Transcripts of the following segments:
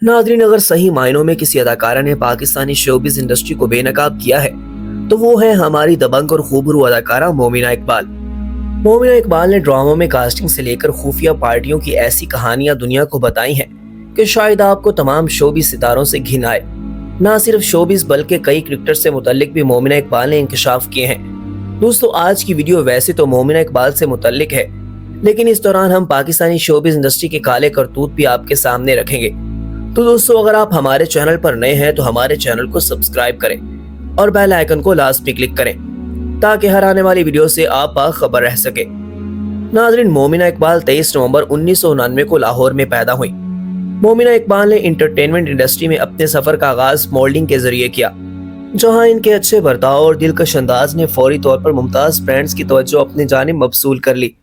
नाज़रीन, अगर सही मायनों में किसी अदाकारा ने पाकिस्तानी शोबिज़ इंडस्ट्री को बेनकाब किया है तो वो है हमारी दबंग और खूबरू अदाकारा मोमिना इकबाल। मोमिना इकबाल ने ड्रामों में कास्टिंग से लेकर खुफिया पार्टियों की ऐसी कहानियां दुनिया को बताई हैं कि शायद आपको तमाम शोबिज़ सितारों से घिन आए। ना सिर्फ शोबिज़ बल्कि कई क्रिकेटर से मुतल्लिक भी मोमिना इकबाल ने इंकशाफ किए हैं। दोस्तों, आज की वीडियो वैसे तो मोमिना इकबाल से मुतल्लिक है, लेकिन इस दौरान हम पाकिस्तानी शोबिज़ इंडस्ट्री के काले करतूत भी आपके सामने रखेंगे। तो दोस्तों, अगर आप हमारे चैनल पर नए हैं तो हमारे चैनल को सब्सक्राइब करें और बेल आइकन को लास्ट में क्लिक करें ताकि हर आने वाली वीडियो से आप बाखबर रह सके। नाज़रीन, मोमिना इकबाल 23 नवंबर 1999 को लाहौर में पैदा हुई। मोमिना इकबाल ने इंटरटेनमेंट इंडस्ट्री में अपने सफर का आगाज मॉडलिंग के जरिए किया, जहां इनके अच्छे बर्ताव और दिलकश अंदाज ने फौरी तौर पर मुमताज ब्रांड्स की तवज्जो अपनी जानिब मबसूल कर ली।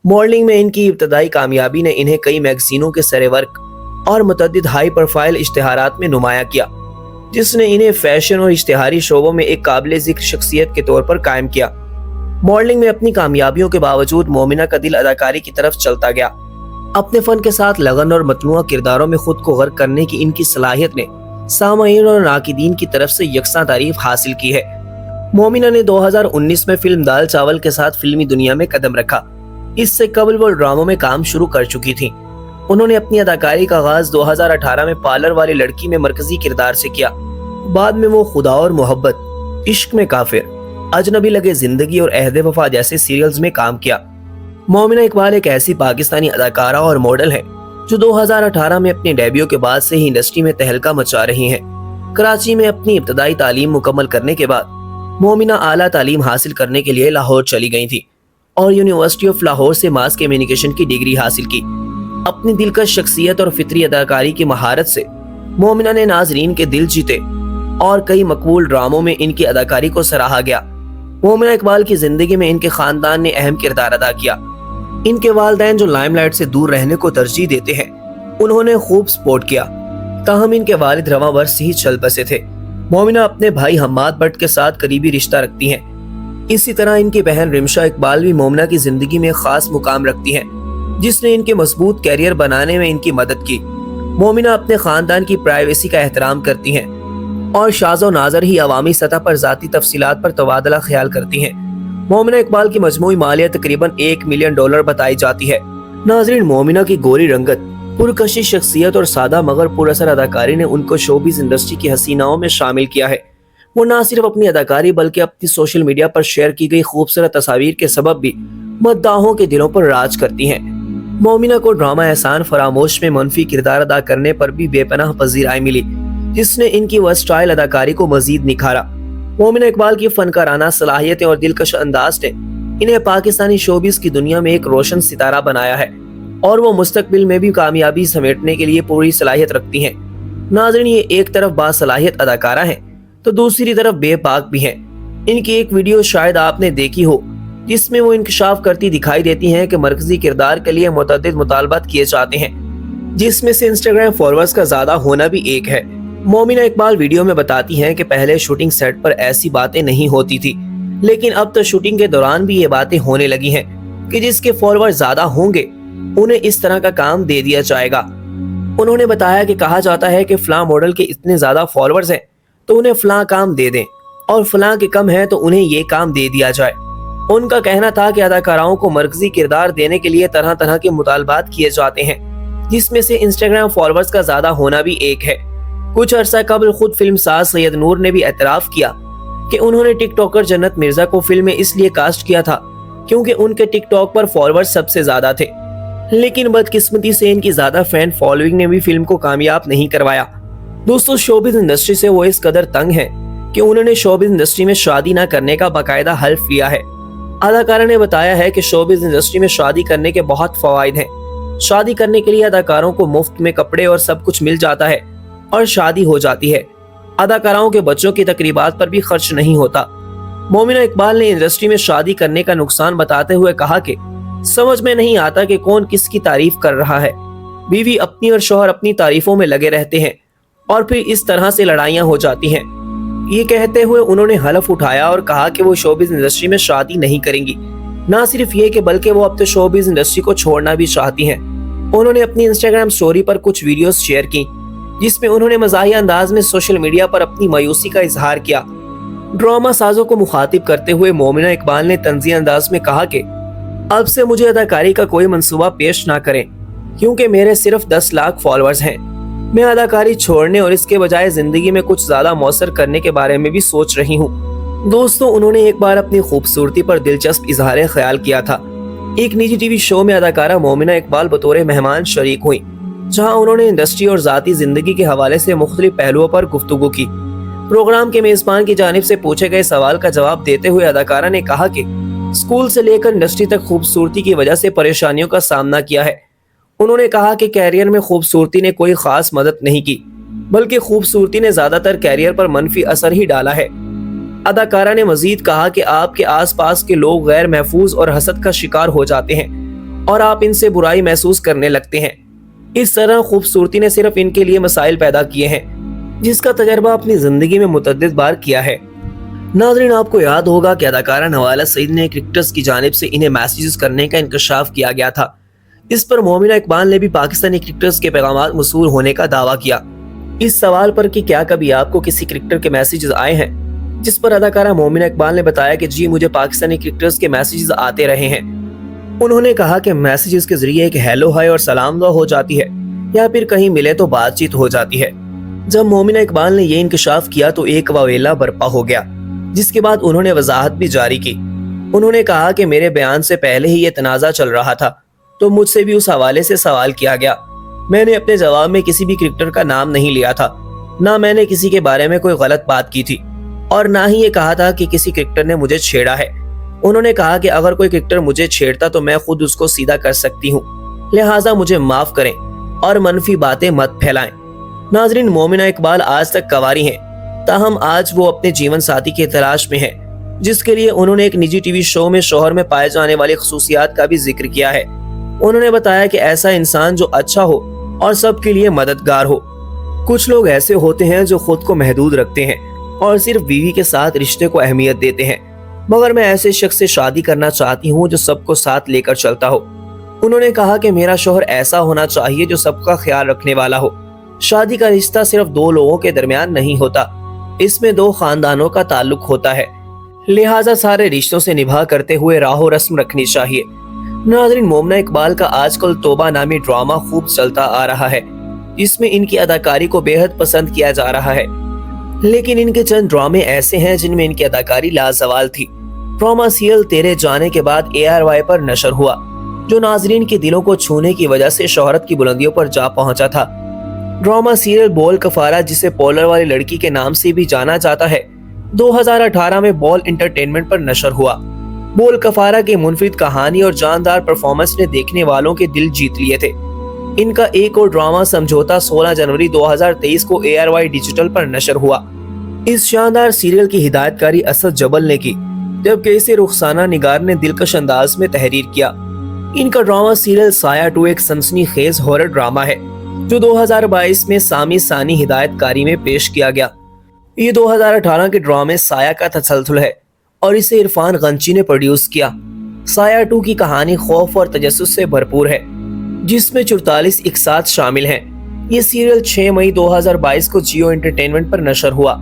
मॉडलिंग में इनकी इब्तदाई कामयाबी ने इन्हें कई मैगजीनों के सरे वर्क और मुतअद्दिद हाई प्रोफाइल इश्तिहारात में नुमाया किया, जिसने इन्हें फैशन और इश्तिहारी शोबों में एक काबिल जिक्र शख्सियत के तौर पर कायम किया। मॉडलिंग में अपनी कामयाबियों के बावजूद मोमिना का दिल अदाकारी की तरफ चलता गया। अपने फन के साथ लगन और मतनुआ किरदारों में खुद को गर्क करने की इनकी सलाहियत ने सामईन और नाकिदीन की तरफ से यकसा तारीफ हासिल की है। मोमिना ने 2019 में फिल्म दाल चावल के साथ फिल्मी दुनिया में कदम रखा। इससे कबल वो ड्रामों में काम शुरू कर चुकी थी। उन्होंने अपनी अदाकारी का आगाज 2018 में पार्लर वाली लड़की में मरकजी किरदार से किया। बाद में वो खुदा और मोहब्बत, इश्क में काफिर, अजनबी लगे जिंदगी और अहद वफा जैसे सीरियल्स में काम किया। मोमिना इकबाल एक ऐसी पाकिस्तानी अदाकारा और मॉडल है जो 2018 में अपने डेब्यू के बाद से ही इंडस्ट्री में तहलका मचा रही हैं। कराची में अपनी इब्तदाई तालीम मुकम्मल करने के बाद मोमिना आला तालीम हासिल करने के लिए लाहौर चली गई थी और यूनिवर्सिटी ऑफ लाहौर से मास कम्युनिकेशन की डिग्री हासिल की। अपनी दिलकश शख्सियत और फितरी अदाकारी की महारत से मोमिना ने नाजरीन के दिल जीते और कई मकबूल ड्रामों में इनकी अदाकारी को सराहा गया। मोमिना इकबाल की जिंदगी में इनके खानदान ने अहम किरदार अदा किया। इनके वालिदैन जो लाइमलाइट से दूर रहने को तरजीह देते हैं, उन्होंने खूब सपोर्ट किया, ताहम इनके वालिद रवां वर्ष ही चल बसे थे। मोमिना अपने भाई हम्माद भट्ट के साथ करीबी रिश्ता रखती हैं। इसी तरह इनकी बहन रिमशा इकबाल भी मोमिना की जिंदगी में खास मुकाम रखती हैं, जिसने इनके मजबूत कैरियर बनाने में इनकी मदद की। मोमिना अपने खानदान की प्राइवेसी का एहतराम करती हैं और शाज़ो नाज़र ही अवामी सतह पर ज़ाती तफसीलात पर तबादला ख्याल करती हैं। मोमिना इकबाल की मजमूई मालियत तकरीबन $1 मिलियन बताई जाती है। नाज़रीन, मोमिना की गोरी रंगत, पुरकशी शख्सियत और सादा मगर पुरअसर अदाकारी ने उनको शोबिज़ इंडस्ट्री की हसीनाओं में शामिल किया है। वो न सिर्फ अपनी अदाकारी बल्कि अपनी सोशल मीडिया पर शेयर की गई खूबसूरत तस्वीर के सबब भी मद्दाहों के दिलों पर राज करती हैं। मोमिना को ड्रामा एहसान फरामोश में मनफी किरदार अदा करने पर भी बेपनाह पजीराई मिली, जिसने इनकी वर्सटाइल अदाकारी को मजीद निखारा। मोमिना इकबाल की फनकाराना सलाहियतें और दिलकश अंदाज ने इन्हें पाकिस्तानी शोबिज़ की दुनिया में एक रोशन सितारा बनाया है और वो मुस्तकबिल में भी कामयाबी समेटने के लिए पूरी सलाहियत रखती हैं। नाज़रीन, ये एक तरफ बासलाहियत अदाकारा हैं तो दूसरी तरफ बेपाक भी हैं। इनकी एक वीडियो शायद आपने देखी हो जिसमें वो इंकशाफ करती दिखाई देती हैं कि मरकजी किरदार के लिए मुतअद्दिद मुतालबात किए जाते हैं, जिसमें से इंस्टाग्राम फॉलोअर्स का ज्यादा होना भी एक है। मोमिना इकबाल वीडियो में बताती हैं कि पहले शूटिंग सेट पर ऐसी बातें नहीं होती थी, लेकिन अब तो शूटिंग के दौरान भी ये बातें होने लगी हैं कि जिसके फॉलोअर ज्यादा होंगे उन्हें इस तरह का काम दे दिया जाएगा। उन्होंने बताया कि कहा जाता है कि फलां मॉडल के इतने ज्यादा फॉलोअर्स हैं तो उन्हें फलां काम दे दें और फलां के कम है तो उन्हें ये काम दे दिया जाए। उनका कहना था कि अदाकाराओं को मरकजी किरदार देने के लिए तरह तरह के मुतालबात किए जाते हैं, जिसमें से इंस्टाग्राम फॉलोअर्स का ज्यादा होना भी एक है। कुछ अरसा कबल खुद फिल्म साज सैयद नूर ने भी एतराफ किया कि उन्होंने टिकटॉकर जन्नत मिर्जा को फिल्म में इसलिए कास्ट किया था क्योंकि उनके टिकटॉक पर फॉलोअर्स सबसे ज्यादा थे, लेकिन बदकिस्मती से इनकी ज्यादा फैन फॉलोइंग ने भी फिल्म को कामयाब नहीं करवाया। दोस्तों, शोबिज़ इंडस्ट्री से वो इस कदर तंग है कि उन्होंने शोबिज़ इंडस्ट्री में शादी न करने का बाकायदा हल्फ लिया है। अदाकारा ने बताया है कि शोबिज़ इंडस्ट्री में शादी करने के बहुत फवाइद हैं। शादी करने के लिए अदाकारों को मुफ्त में कपड़े और सब कुछ मिल जाता है और शादी हो जाती है। अदाकाराओं के बच्चों की तकरीबात पर भी खर्च नहीं होता। मोमिना इकबाल ने इंडस्ट्री में शादी करने का नुकसान बताते हुए कहा कि समझ में नहीं आता कि कौन किसकी तारीफ कर रहा है। बीवी अपनी और शौहर अपनी तारीफों में लगे रहते हैं और फिर इस तरह से लड़ाइयाँ हो जाती हैं। ये कहते हुए उन्होंने हलफ उठाया और कहा कि वो शोबिज़ इंडस्ट्री में शादी नहीं करेंगी। ना सिर्फ ये कि बल्कि वो अब तो शोबिज़ इंडस्ट्री को छोड़ना भी चाहती हैं। उन्होंने अपनी इंस्टाग्राम स्टोरी पर कुछ वीडियोस शेयर की جس میں انہوں نے مزاحیہ انداز میں سوشل میڈیا پر اپنی مایوسی کا اظہار کیا۔ ڈرامہ سازوں کو مخاطب کرتے ہوئے مومنہ اقبال نے طنزیہ انداز میں کہا کہ اب سے مجھے اداکاری کا کوئی منصوبہ پیش نہ کریں، کیونکہ میرے صرف 10 لاکھ فالوورز ہیں۔ میں اداکاری چھوڑنے اور اس کے بجائے زندگی میں کچھ زیادہ مؤثر کرنے کے بارے میں بھی سوچ رہی ہوں۔ دوستوں، انہوں نے ایک بار اپنی خوبصورتی پر دلچسپ اظہار خیال کیا تھا۔ ایک نجی ٹی وی شو میں اداکارہ مومنہ اقبال بطور مہمان شریک ہوئیں، جہاں انہوں نے انڈسٹری اور ذاتی زندگی کے حوالے سے مختلف پہلوؤں پر گفتگو کی۔ پروگرام کے میزبان کی جانب سے پوچھے گئے سوال کا جواب دیتے ہوئے اداکارہ نے کہا کہ اسکول سے لے کر انڈسٹری تک خوبصورتی کی وجہ سے پریشانیوں کا سامنا کیا ہے۔ انہوں نے کہا کہ کیریئر میں خوبصورتی نے کوئی خاص مدد نہیں کی، بلکہ خوبصورتی نے زیادہ تر کیریئر پر منفی اثر ہی ڈالا ہے۔ اداکارہ نے مزید کہا کہ آپ کے آس پاس کے لوگ غیر محفوظ اور حسد کا شکار ہو جاتے ہیں اور آپ ان سے برائی محسوس کرنے لگتے ہیں۔ اس طرح خوبصورتی نے صرف ان کے لیے مسائل پیدا کیے ہیں، جس کا تجربہ اپنی زندگی میں متعدد بار کیا ہے۔ ناظرین، آپ کو یاد ہوگا کہ اداکارہ نوالہ سعید نے کرکٹرز کی جانب سے انہیں میسیجز کرنے کا انکشاف کیا گیا تھا۔ اس پر مومنہ اقبال نے بھی پاکستانی کرکٹرز کے پیغامات موصول ہونے کا دعویٰ کیا۔ اس سوال پر کہ کیا کبھی آپ کو کسی کرکٹر کے میسیجز آئے ہیں، جس پر اداکارہ مومنہ اقبال نے بتایا کہ جی مجھے پاکستانی کرکٹرز کے میسیجز آتے رہے ہیں۔ انہوں نے کہا کہ میسیجز کے ذریعے ایک ہیلو ہائے اور سلام دعا ہو جاتی ہے، یا پھر کہیں ملے تو بات چیت ہو جاتی ہے۔ جب مومنہ اقبال نے یہ انکشاف کیا تو ایک واویلا برپا ہو گیا، جس کے بعد انہوں نے وضاحت بھی جاری کی۔ انہوں نے کہا کہ میرے بیان سے پہلے ہی یہ تنازع چل رہا تھا، تو مجھ سے بھی اس حوالے سے سوال کیا گیا۔ میں نے اپنے جواب میں کسی بھی کرکٹر کا نام نہیں لیا تھا، نہ میں نے کسی کے بارے میں کوئی غلط بات کی تھی، اور نہ ہی یہ کہا تھا کہ کسی کرکٹر نے مجھے چھیڑا ہے۔ انہوں نے کہا کہ اگر کوئی کرکٹر مجھے چھیڑتا تو میں خود اس کو سیدھا کر سکتی ہوں، لہٰذا مجھے معاف کریں اور منفی باتیں مت پھیلائیں۔ ناظرین، مومنہ اقبال آج تک کنواری ہیں، تاہم آج وہ اپنے جیون ساتھی کی تلاش میں ہے، جس کے لیے انہوں نے ایک نجی ٹی وی شو میں شوہر میں پائے جانے والی خصوصیات کا بھی ذکر کیا ہے۔ انہوں نے بتایا کہ ایسا انسان جو اچھا ہو اور سب کے لیے مددگار ہو۔ کچھ لوگ ایسے ہوتے ہیں جو خود کو محدود رکھتے ہیں اور صرف بیوی کے ساتھ رشتے کو اہمیت دیتے ہیں، مگر میں ایسے شخص سے شادی کرنا چاہتی ہوں جو سب کو ساتھ لے کر چلتا ہو۔ انہوں نے کہا کہ میرا شوہر ایسا ہونا چاہیے جو سب کا خیال رکھنے والا ہو۔ شادی کا رشتہ صرف 2 لوگوں کے درمیان نہیں ہوتا، اس میں 2 خاندانوں کا تعلق ہوتا ہے، لہٰذا سارے رشتوں سے نبھا کرتے ہوئے راہ و رسم رکھنی چاہیے۔ ناظرین، مومنہ اقبال کا آج کل توبہ نامی ڈرامہ خوب چلتا آ رہا ہے، جس میں ان کی اداکاری کو بے حد پسند کیا جا رہا ہے، لیکن ان کے چند ڈرامے ایسے ہیں جن میں ان کی اداکاری لازوال تھی۔ ڈرامہ سیریل تیرے جانے کے بعد ARY پر نشر ہوا، جو ناظرین کے دلوں کو چھونے کی وجہ سے شہرت کی بلندیوں پر جا پہنچا تھا۔ ڈرامہ سیریل بول کفارہ، جسے پولر والی لڑکی کے نام سے بھی جانا جاتا ہے، 2018 میں بول انٹرٹینمنٹ پر نشر ہوا۔ بول کفارہ کی منفرد کہانی اور جاندار پرفارمنس نے دیکھنے والوں کے دل جیت لیے تھے۔ ان کا ایک اور ڈرامہ سمجھوتا 16 جنوری 2023 کو ARY ڈیجیٹل پر نشر ہوا۔ اس شاندار سیریل کی ہدایت کاری اسد جبل نے کی، جبکہ اسے رخسانہ نگار نے دلکش انداز میں تحریر کیا۔ ان کا ڈرامہ سیریل سایہ 2 ایک سنسنی خیز ہارر ڈرامہ ہے، جو 2022 میں سامی ثانی ہدایت کاری میں پیش کیا گیا۔ یہ 2018 کے ڈرامے سایہ کا تسلسل ہے اور اسے عرفان غنچی نے پروڈیوس کیا۔ سایہ 2 کی کہانی خوف اور تجسس سے بھرپور ہے، جس میں 44 اقساط شامل ہیں۔ یہ سیریل 6 مئی 2022 کو جیو انٹرٹینمنٹ پر نشر ہوا۔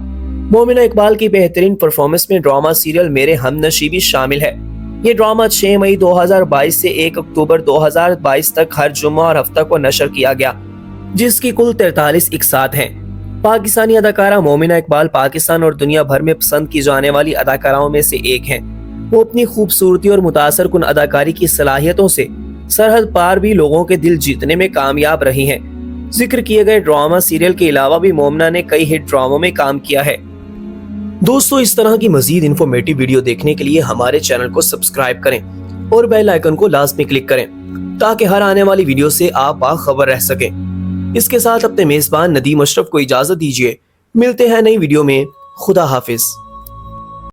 مومنہ اقبال کی بہترین پرفارمنس میں ڈرامہ سیریل میرے ہم نشیبی شامل ہے۔ یہ ڈرامہ 6 مئی 2022 سے 1 اکتوبر 2022 تک ہر جمعہ اور ہفتہ کو نشر کیا گیا، جس کی کل 43 اقساط ہیں۔ پاکستانی اداکارہ مومنہ اقبال پاکستان اور دنیا بھر میں پسند کی جانے والی اداکاراؤں میں سے ایک ہیں۔ وہ اپنی خوبصورتی اور متاثر کن اداکاری کی صلاحیتوں سے سرحد پار بھی لوگوں کے دل جیتنے میں کامیاب رہی ہیں۔ ذکر کیے گئے ڈرامہ سیریل کے علاوہ بھی مومنہ نے کئی ہٹ ڈراموں میں کام کیا ہے۔ دوستو، اس طرح کی مزید انفارمیٹیو ویڈیو دیکھنے کے لیے ہمارے چینل کو سبسکرائب کریں اور بیل آئیکن کو لازمی کلک کریں، تاکہ ہر آنے والی ویڈیو سے آپ باخبر رہ سکیں۔ اس کے ساتھ اپنے میزبان ندیم اشرف کو اجازت دیجیے، ملتے ہیں نئی ویڈیو میں۔ خدا حافظ۔